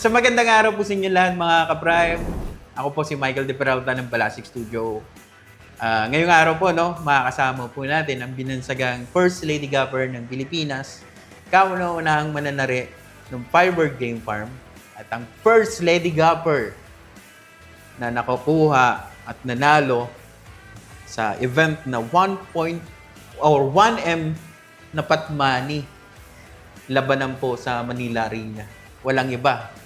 So magandang araw po sa inyo lahat mga ka-Prime. Ako po si Michael De Peralta ng Balasik Studio. Ngayong araw po, makakasama po natin ang binansagang First Lady Gapper ng Pilipinas, kauna-unahang mananari ng Firebird Game Farm, at ang First Lady Gapper na nakakuha at nanalo sa event na 1M na patmani labanan po sa Manila Arena. Walang iba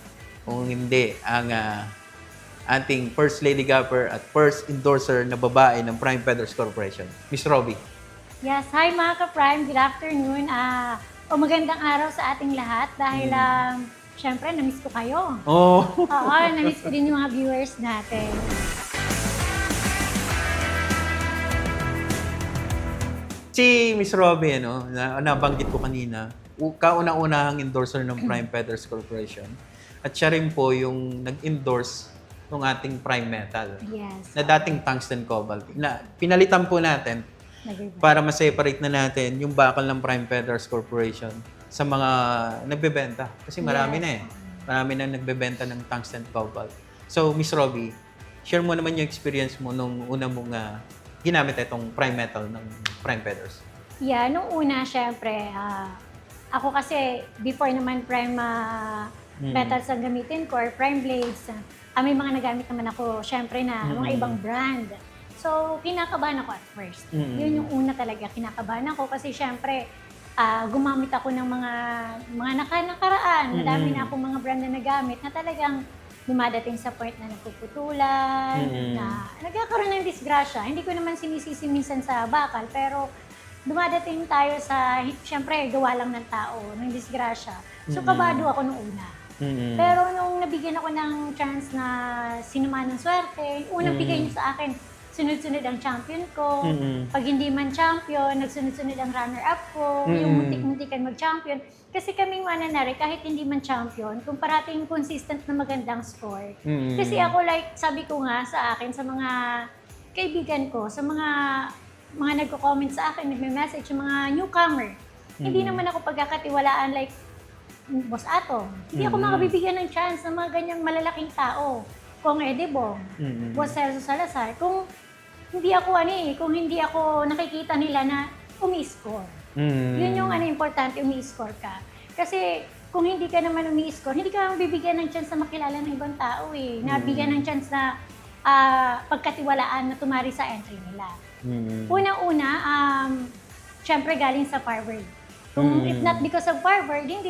kung hindi ang ating First Lady Gapper at first endorser na babae ng Prime Feathers Corporation, Miss Robbie. Yes, hi mga ka-Prime, good afternoon. Magandang araw sa ating lahat dahil syempre na-miss ko kayo. Oh. Oo, na-miss ko din yung mga viewers natin. Si Miss Robbie, nabanggit ko kanina, kauna-unahang endorser ng Prime Feathers Corporation. At siya rin po yung nag-endorse ng ating Prime Metal. Yes. Na dating tungsten cobalt. Na pinalitan po natin para ma-separate na natin yung bakal ng Prime Feathers Corporation sa mga nagbebenta. Kasi marami na eh. Marami na nagbebenta ng tungsten cobalt. So, Miss Robbie, share mo naman yung experience mo nung una mong ginamit itong Prime Metal ng Prime Feathers. Yeah, nung una, syempre, ako kasi before naman Prime Metals ang gamitin ko or Prime Blades, may mga nagamit naman ako, syempre na mga ibang brand. So, kinakabahan ako at first. Yun yung una talaga, kinakabahan ako kasi syempre, gumamit ako ng mga nakaraan. Madami na akong mga brand na nagamit na talagang dumadating sa point na nagpuputulan, na nagkakaroon ng disgrasya. Hindi ko naman sinisisi minsan sa bakal, pero dumadating tayo sa, syempre, gawa lang ng tao, ng disgrasya. So, kabado ako nung una. Pero nung nabigyan ako ng chance na sinuma ng swerte, unang bigay niyo sa akin, sunod-sunod ang champion ko. Pag hindi man champion, nagsunod-sunod ang runner-up ko, yung muntik-muntikan mag-champion. Kasi kaming mananari, kahit hindi man champion, kung parating consistent na magandang score. Kasi ako sabi ko nga sa akin, sa mga kaibigan ko, sa mga nagko-comment sa akin, nagme-message, yung mga newcomer, hindi naman ako pagkakatiwalaan like Boss Ato. Hindi ako makabibigyan ng chance ng mga ganyang malalaking tao. Kung Edibong, Boss Celso Salazar, kung hindi ako nakikita nila na umi-score. Yun yung importante, umi-score ka. Kasi kung hindi ka naman umi-score, hindi ka mabibigyan ng chance na makilala ng ibang tao eh. Nabigyan ng chance na pagkatiwalaan na tumari sa entry nila. Unang-una, syempre galing sa Firebird. Kung if not because of Firebird, hindi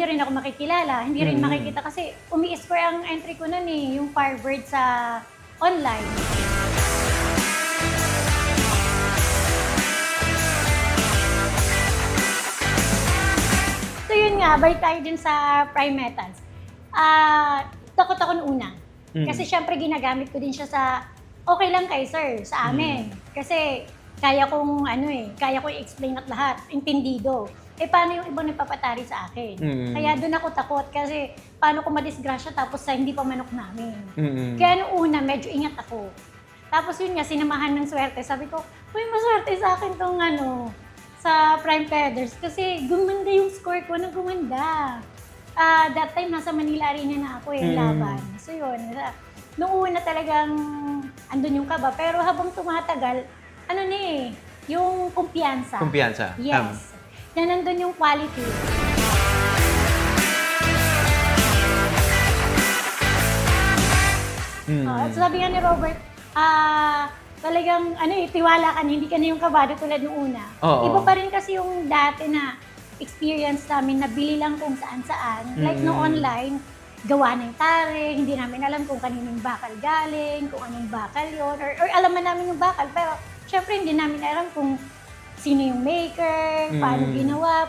rin ako makikilala, hindi rin makikita kasi umi-score ang entry ko nun yung Firebird sa online. So yun nga, balik tayo din sa Prime Metals. Takot ako nung una. Kasi syempre ginagamit ko din siya sa okay lang kay sir, sa amin. Kasi kaya kong i-explain at lahat, intindido. Paano yung ibang nagpapatari sa akin? Kaya doon ako takot kasi paano ko madisgrasya tapos sa hindi pa manok namin. Kaya nung una, medyo ingat ako. Tapos yun nga, sinamahan ng swerte. Sabi ko, uy, maswerte sa akin tong sa Prime Feathers kasi gumanda yung score ko na gumanda. That time, nasa Manila Arena na ako laban. So yun, nung una talagang andun yung kaba. Pero habang tumatagal, yung kumpiyansa. Kumpiyansa. Yes. Na nandun yung quality. Sabi nga ni Robert, talagang tiwala ka na, hindi ka na yung kabado tulad nung una. Iba pa rin kasi yung dati na experience namin na bili lang kung saan-saan. Like no online, gawa ng tare, hindi namin alam kung kaninong bakal galing, kung anong bakal yun, or alam man namin yung bakal, pero syempre hindi namin alam kung sino yung maker, paano ginawa,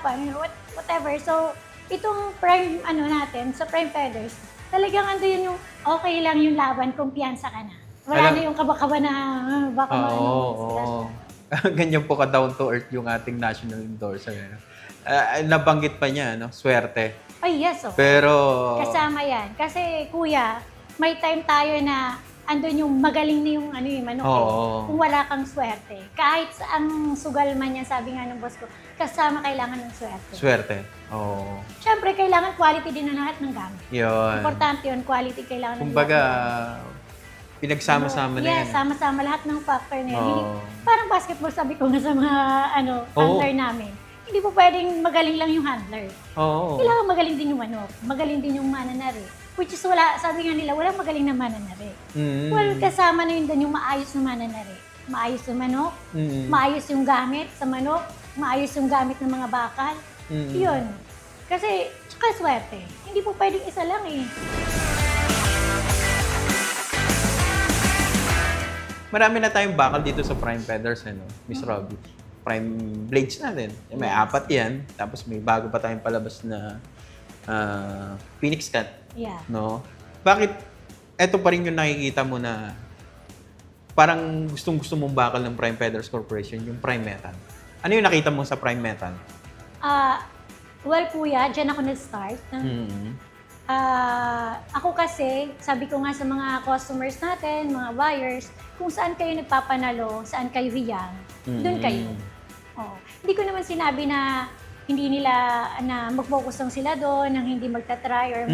whatever. So, itong Prime, natin, sa Prime Feathers, talagang yun yung okay lang yung laban, kumpiyansa ka na. Wala na yung kaba-kaba na baka Ganyan po ka-down to earth yung ating national endorser. Nabanggit pa niya, swerte. Ay, yes. Pero kasama yan. Kasi, kuya, may time tayo na andun yung magaling na yung ano yung manok Oo. kung wala kang swerte. Kahit ang sugal man yan, sabi nga ng boss ko, kasama kailangan ng swerte. Swerte. Oo. Siyempre, kailangan quality din ng lahat ng gamit. Yun. Importante yun, quality kailangan ng Kumbaga, lahat. pinagsama-sama na yan. Yes, sama-sama lahat ng factor na yan. Oo. Parang basketball, sabi ko nga sa mga handler namin. Hindi po pwedeng magaling lang yung handler. Oo. Kailangan magaling din yung manok, magaling din yung mananari. Which is wala, sabi nga nila, walang magaling na mananari. Well, kasama na yun doon yung maayos na mananari. Maayos yung manok, maayos yung gamit sa manok, maayos yung gamit ng mga bakal. Yun. Kasi, tsaka swerte. Hindi po pwedeng isa lang eh. Marami na tayong bakal dito sa Prime Feathers, ano, Miss Robbie. Prime Blades natin. May apat yan. Tapos may bago pa tayong palabas na Phoenix Cut. Yeah. No? Bakit eto pa rin yung nakikita mo na parang gustong-gusto mong bakal ng Prime Feathers Corporation, yung Prime Metal? Ano yung nakita mo sa Prime Metal? Well, kuya, dyan ako nag-start. Ako kasi, sabi ko nga sa mga customers natin, mga buyers, kung saan kayo nagpapanalo, saan kayo hiyang, doon kayo. Oh. Hindi ko naman sinabi na hindi nila na mag-focus lang sila doon, nang hindi magta-try or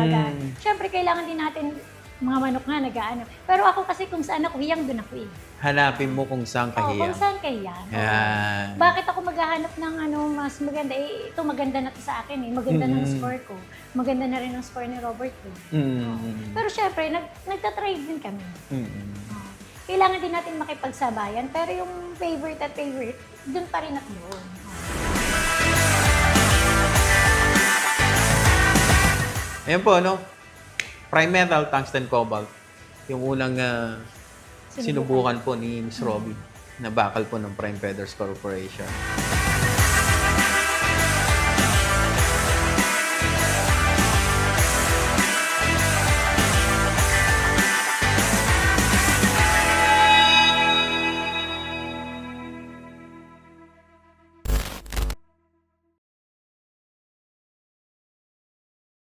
Siyempre, kailangan din natin, mga manok nga, nag-ano. Pero ako kasi kung saan ako hiyang, doon ako eh. Hanapin mo kung saan ka hiyang. Kung saan ka hiyang. Yan. Bakit ako maghahanap ng mas maganda? Eh, ito maganda na to sa akin eh. Maganda ng score ko. Maganda na rin ang score ni Robert ko. Pero syempre, nagtatry din kami. Kailangan din natin makipagsabayan. Pero yung favorite at favorite, dun pa rin at doon. Ayan po, no? Prime Metal, Tungsten Cobalt. Yung unang sinubukan po ni Miss Robbie na bakal po ng Prime Feathers Corporation.